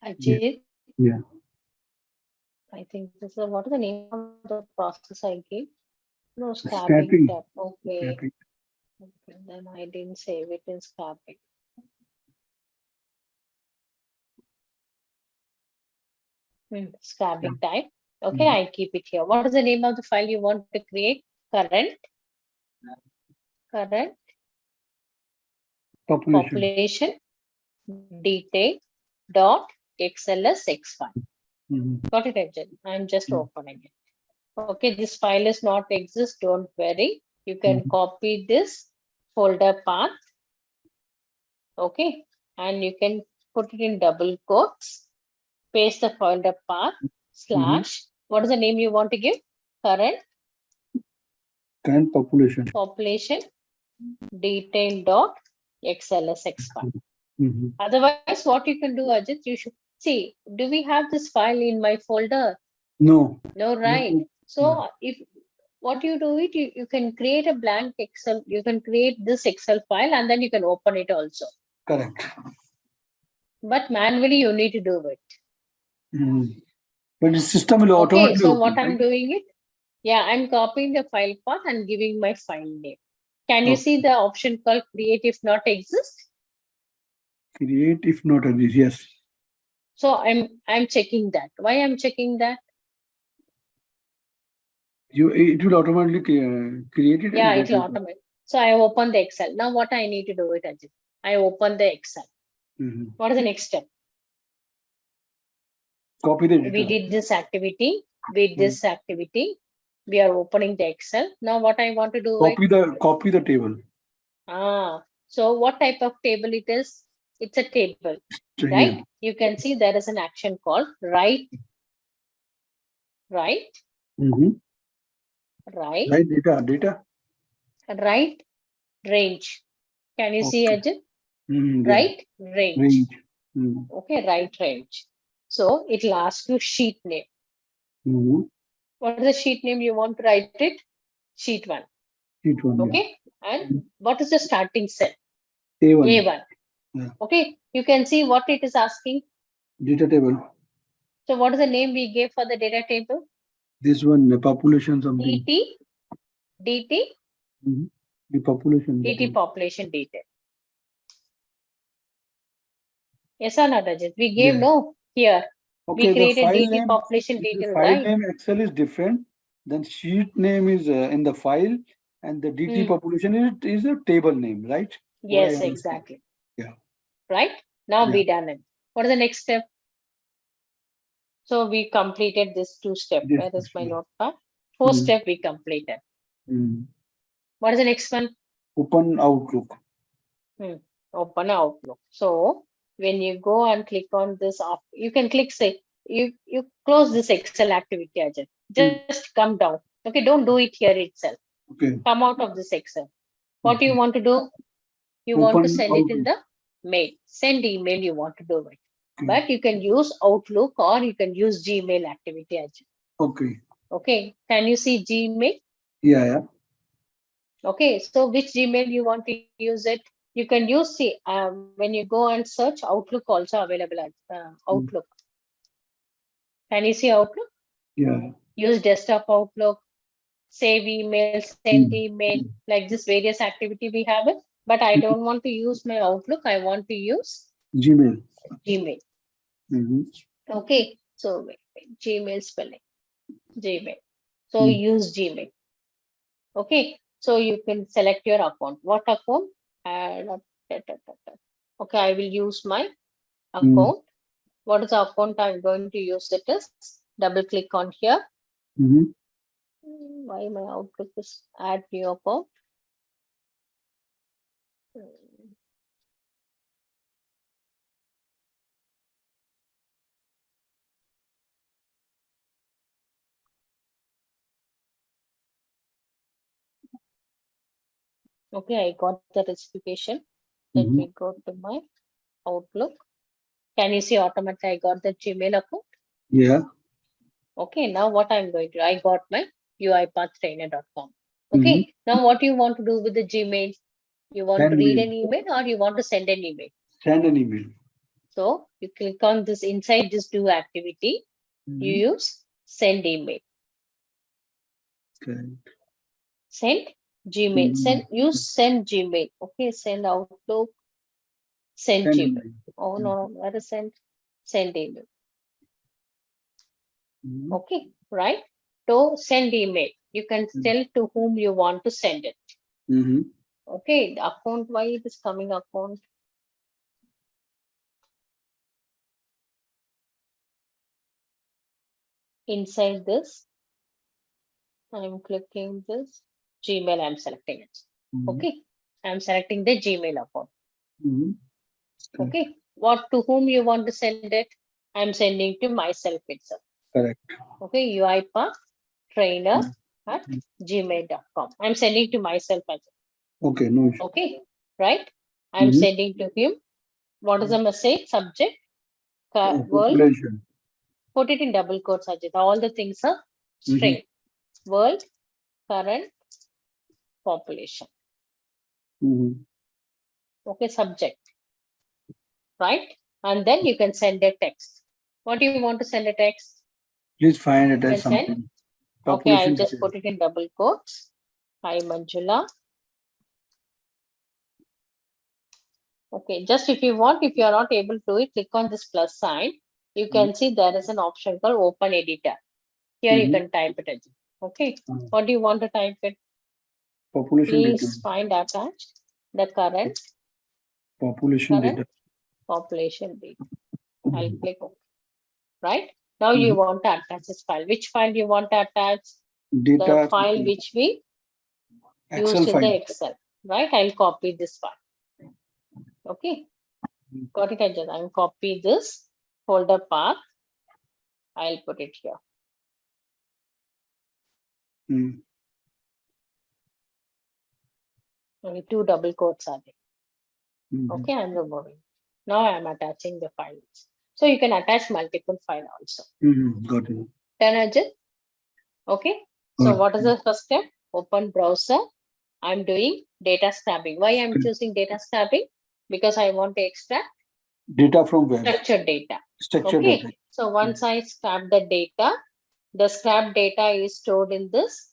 Ajit. Yeah. I think this is what is the name of the process I gave? No, scrapping Scrapping. tab. Okay. Scrapping. Okay. Then I didn't save it in scrapping. Scrapping type. Okay, I keep it here. What is the name of the file you want to create? Current population detail dot XLSX file. Got it, Ajay? I'm just opening it. Okay, this file is not exist. Don't worry. You can copy this folder path. Okay, and you can put it in double quotes. Paste the folder path slash. What is the name you want to give? Current population detail dot XLSX file. Otherwise, what you can do, Ajit, you should see, do we have this file in my folder? No. No, right. So if what you do it, you can create a blank Excel, you can create this Excel file and then you can open it also. Correct. But manually you need to do it. But the system will automatically. Okay, so what I'm doing it? Yeah, I'm copying the file path and giving my file name. Can you see the option called create if not exist? Create if not exist, yes. So I'm checking that. Why I'm checking that? It will automatically create it. Yeah, it will automate. So I open the Excel. Now what I need to do it, Ajit? I open the Excel. What is the next step? Copy the data. We did this activity. With this activity, we are opening the Excel. Now what I want to do? Copy the table. So what type of table it is? It's a table, right? You can see there is an action called write. Write data. Write range. Can you see, Ajit? Write range. Okay, write range. So it'll ask you sheet name. What is the sheet name you want to write it? Sheet 1. Sheet 1. Okay. And what is the starting cell? A1. A1. Yeah. Okay. You can see what it is asking. Data table. So what is the name we gave for the data table? This one, the population something. DT. The population. DT population detail. Yes or not, Ajit? We gave no here. Okay, we created the file DT name, population detail, file right? name Excel is different. Then sheet name is in the file, and the DT population is a table name, right? Yes, exactly. Yeah. Right? Now we done it. What is the next step? So we completed this 2 step. Where is my notepad? 4 step we completed. What is the next one? Open Outlook. Open Outlook. So when you go and click on this off, you can click say you close this Excel activity, Ajay. Just come down. Okay, don't do it here itself. Okay. Come out of this Excel. What do you want to do? You want to send it in the mail. Send email you want to do it. But you can use Outlook or you can use Gmail activity, Ajay. Okay. Okay. Can you see Gmail? Yeah. Okay. So which Gmail you want to use it? You can use when you go and search Outlook also available at Outlook. Can you see Outlook? Yeah. Use desktop Outlook, save email, send email, like this various activity we have it. But I don't want to use my Outlook. I want to use Gmail. Okay. So wait, Gmail spelling. Gmail. So use Gmail. Okay. So you can select your account. What account? Okay, I will use my account. What is the account I'm going to use? It is double click on here. Why my Outlook is add new account? Okay, I got the specification. Let me go to my Outlook. Can you see automatically I got the Gmail account? Yeah. Okay, now what I'm going to, I got my UiPathTrainer.com. Okay, now what you want to do with the Gmail? You want to read an email or you want to send an email? Send an email. So you click on this inside this do activity. You use send email. Okay. Send Gmail. Use send Gmail. Okay, send Outlook. Send Gmail. Oh no, where is send? Send email. Okay, right? So send email. You can tell to whom you want to send it. Okay, the account, why it is coming account? Inside this, I'm clicking this Gmail, I'm selecting it. Okay, I'm selecting the Gmail account. Okay, what to whom you want to send it? I'm sending to myself itself. Correct. Okay, UiPath Trainer at gmail.com. I'm sending to myself as well. Okay, no issue. Okay, right? I'm sending to him. What is the message? Subject, world. Put it in double quotes, Ajit. All the things are string. World, current, population. Okay, subject. Right? And then you can send a text. What do you want to send a text? Please find it as something. Okay, I'll just put it in double quotes. Hi, Manjula. Okay, just if you want, if you are not able to click on this plus sign. You can see there is an option called open editor. Here you can type it in. Okay, what do you want to type it? Population Please data. find attached the current population data. Population data. I'll click OK. Right? Now you want to attach this file. Which file you want to attach? Data. The file which we used in the Excel. Right? I'll copy this file. Okay. Got it, Ajay. I'll copy this folder path. I'll put it here. Only 2 double quotes are there. Okay, I'm removing. Now I'm attaching the files. So you can attach multiple file also. Got it. Done, Ajit? Okay. So what is the first step? Open browser. I'm doing data scrapping. Why I'm choosing data scrapping? Because I want to extract Data from where? structured data. Structured Okay. data. So once I scrap the data, the scrap data is stored in this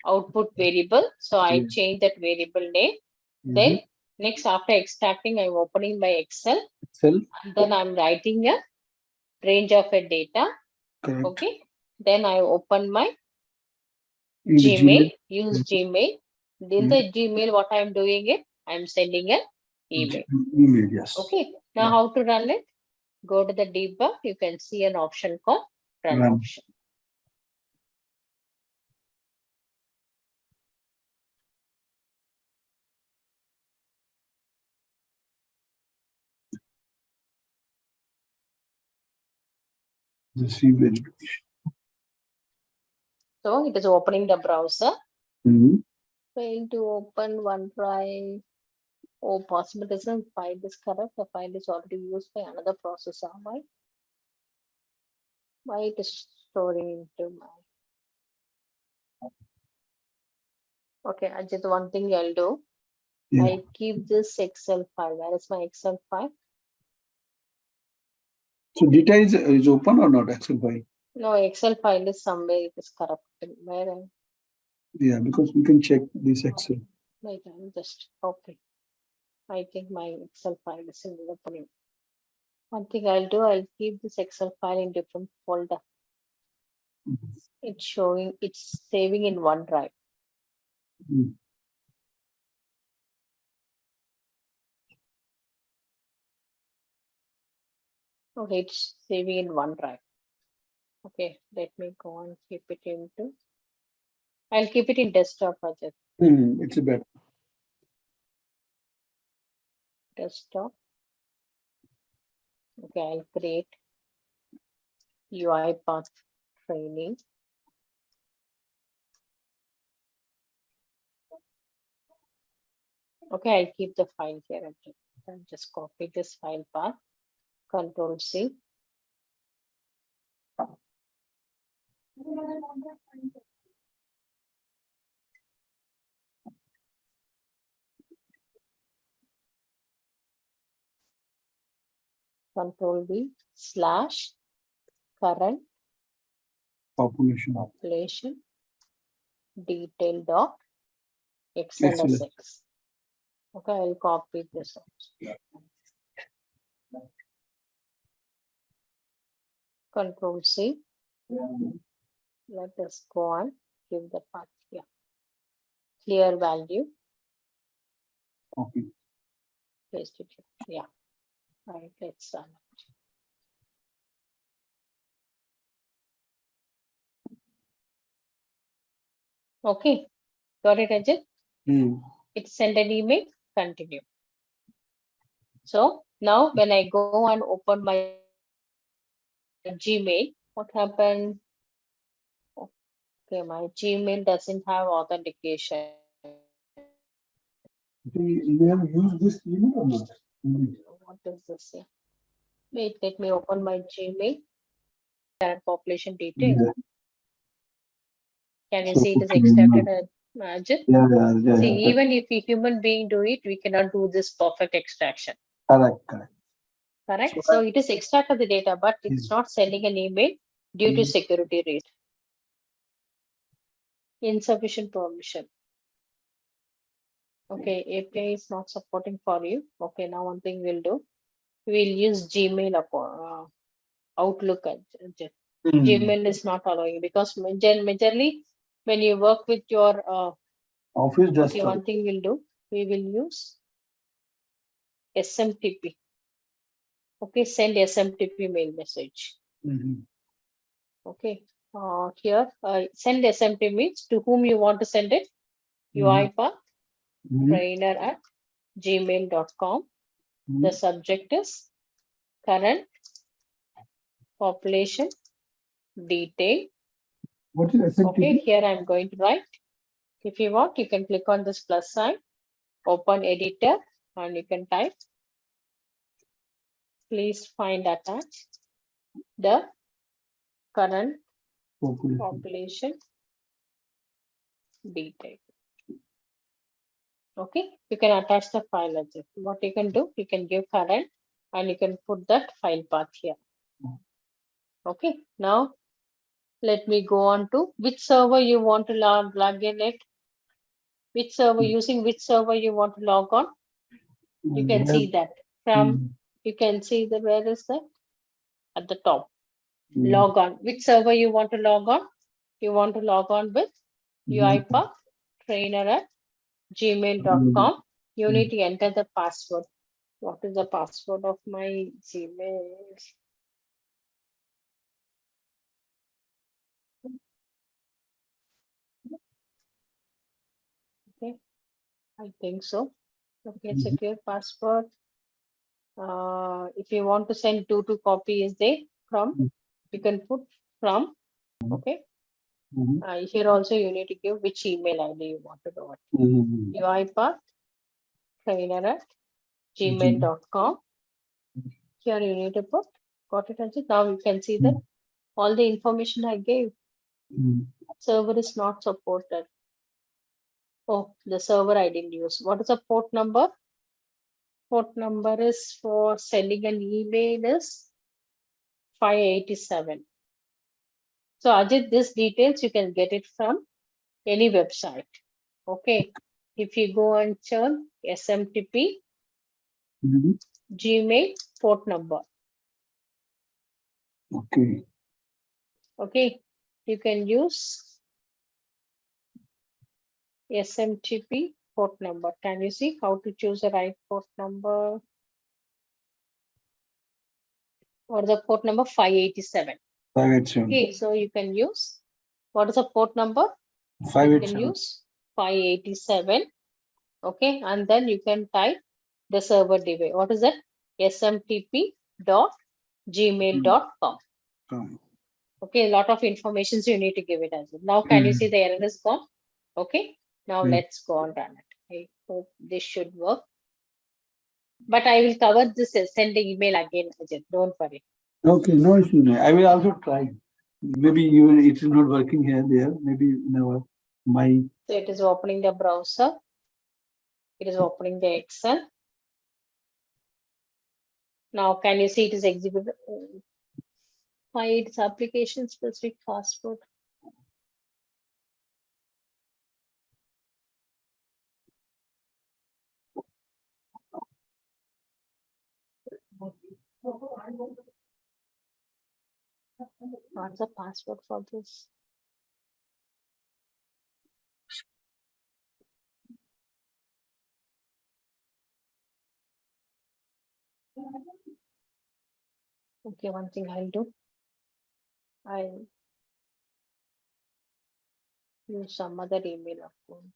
output variable. So I change that variable name. Then next, after extracting, I'm opening my Excel. Then I'm writing a range of a data. Correct. Okay. Then I open my In the Gmail, use Gmail. In the Mhm. Gmail, what I'm doing it, I'm sending an email. Email, yes. Okay. Now how to run it? Go to the debug. You can see an option called run option. Receive verification. So it is opening the browser. Mhm. Going to open OneDrive. Oh, possible doesn't file is correct. The file is already used by another processor. Why it is storing into my. Okay, Ajit, one thing I'll do. Yeah. I keep this Excel file. Where is my Excel file? So data is open or not? Excel file. No, Excel file is somewhere it is corrupted. Where? Yeah, because we can check this Excel. Wait, I'm just okay. I think my Excel file is in the opening. One thing I'll do, I'll keep this Excel file in different folder. It's showing, it's saving in OneDrive. Okay, it's saving in OneDrive. Okay, let me go and keep it into. I'll keep it in desktop project. It's better. Desktop. Okay, I'll create UiPath Training. Okay, I'll keep the file here. I'll just copy this file path. Control C. Control V / current population detail dot XLSX. Okay, I'll copy this also. Control C. Let us go on. Give the path here. Clear value. Okay. Paste it here. Yeah. Right. Let's run it. Okay. Got it, Ajit? It sent an email. Continue. So now when I go and open my Gmail, what happened? Okay, my Gmail doesn't have authentication. You have used this email or not? What is this here? Wait, let me open my Gmail. Current population detail. Yeah. Can you see it is extracted as Ajit? Yeah. See, even if a human being do it, we cannot do this perfect extraction. Correct. So it is extracted the data, but it's not sending an email due to security reason. Insufficient permission. Okay, API is not supporting for you. Okay, now one thing we'll do. We'll use Gmail upon Outlook. Gmail is not allowing because majorly when you work with your Office desktop. okay, one thing we'll do. We will use SMTP. Okay, send SMTP mail message. Okay, here send SMTP means to whom you want to send it. UiPath trainer at gmail.com. The subject is current population detail. What is SMTP? Okay, here I'm going to write. If you want, you can click on this plus sign, open editor, and you can type please find attached the current population detail. Okay, you can attach the file as it. What you can do, you can give current and you can put that file path here. Okay, now let me go on to which server you want to log in it. Which server, using which server you want to log on. You can see that from, you can see the, where is that? At the top. Log on. Which server you want to log on? You want to log on with UiPath Trainer at gmail.com. You need to enter the password. What is the password of my Gmail? Okay, I think so. Okay, secure password. If you want to send to copy is there from, you can put from. Okay. Here also you need to give which email ID you want to do it. UiPath Trainer at gmail.com. Here you need to put, got it, Ajit? Now you can see that all the information I gave. Server is not supported. Oh, the server I didn't use. What is the port number? Port number is for sending an email is 587. So Ajit, these details you can get it from any website. Okay. If you go and check SMTP, Gmail port number. Okay. Okay. You can use SMTP port number. Can you see how to choose the right port number? Or the port number 587. 587. Okay, so you can use, what is the port number? 587. You can use 587. Okay, and then you can type the server DB. What is that? smtp.gmail.com. Okay, a lot of information you need to give it as well. Now, can you see the error is gone? Okay, now let's go on run it. I hope this should work. But I will cover this, send the email again, Ajit. Don't worry. Okay, no issue. I will also try. Maybe even it is not working here, there. Maybe in our my. So it is opening the browser. It is opening the Excel. Now, can you see it is executed? Why it's application specific password? What's the password for this? Okay, one thing I'll do. I'll use some other email account.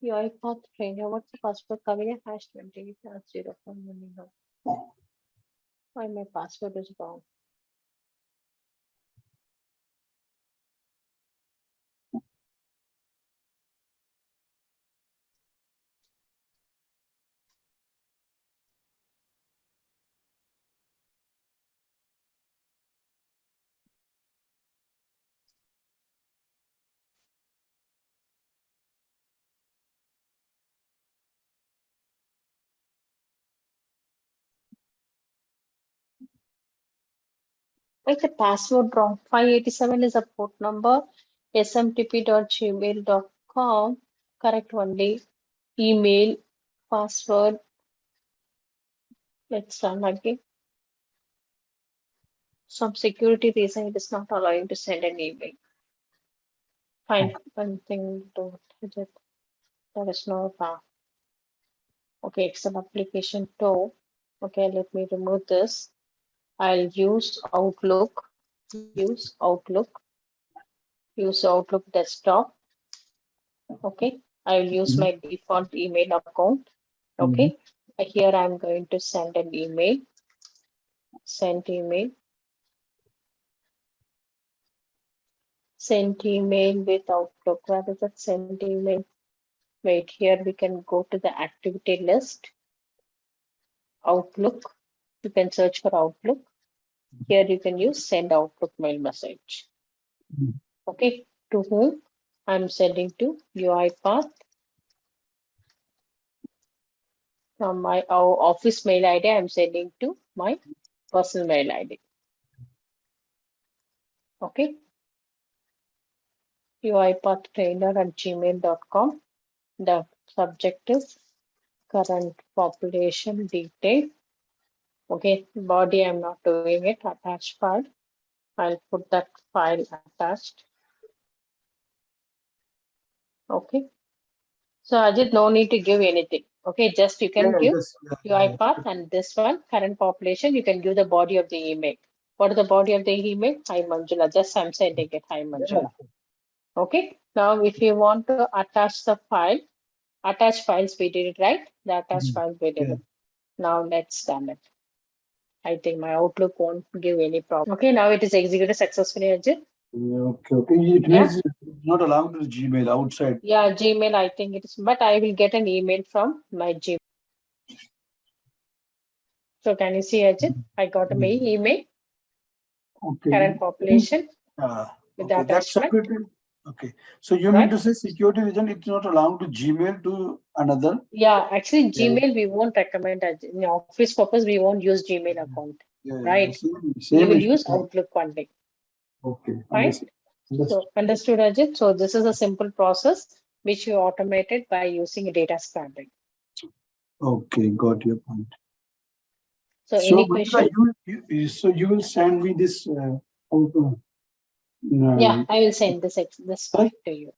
UiPath Training. What's the password? Kavya #20 #0. Why my password is wrong? Why the password wrong? 587 is a port number. smtp.gmail.com. Correct only. Email, password. Let's run again. Some security reason it is not allowing to send an email. Fine, one thing to it. There is no okay, it's an application too. Okay, let me remove this. I'll use Outlook, use Outlook desktop. Okay, I'll use my default email account. Okay, here I'm going to send an email. Send email. Send email with Outlook. Where is that send email? Wait, here we can go to the activity list. Outlook. You can search for Outlook. Here you can use send Outlook mail message. Mhm. Okay, to whom I'm sending to UiPath from my office mail ID. I'm sending to my personal mail ID. Okay, UiPath trainer at gmail.com. The subject is current population detail. Okay, body I'm not doing it. Attached file. I'll put that file attached. Okay. So Ajit, no need to give anything. Okay, just you can give UiPath and this one, current population, you can give the body of the email. What is the body of the email? Hi Manjula, just I'm sending it, hi Manjula. Okay, now if you want to attach the file, attach files we did it, right? The attached files we did it. Now let's done it. I think my Outlook won't give any problem. Okay, now it is executed successfully, Ajit. Okay. It means it's not allowed to Gmail outside. Yeah, Gmail, I think it is, but I will get an email from my Gmail. So can you see, Ajit? I got a mail email. Okay. Current population with the okay, that's attachment. separated. Okay. So you mean to say security reason it's not allowed to Gmail to another? Yeah, actually Gmail we won't recommend as in office purpose, we won't use Gmail account, right? We will use Outlook only. Okay. Right? So understood, Ajit. So this is a simple process which you automated by using data scrambling. Okay, got your point. So any question? So you will send me this. Yeah, I will send this file to you.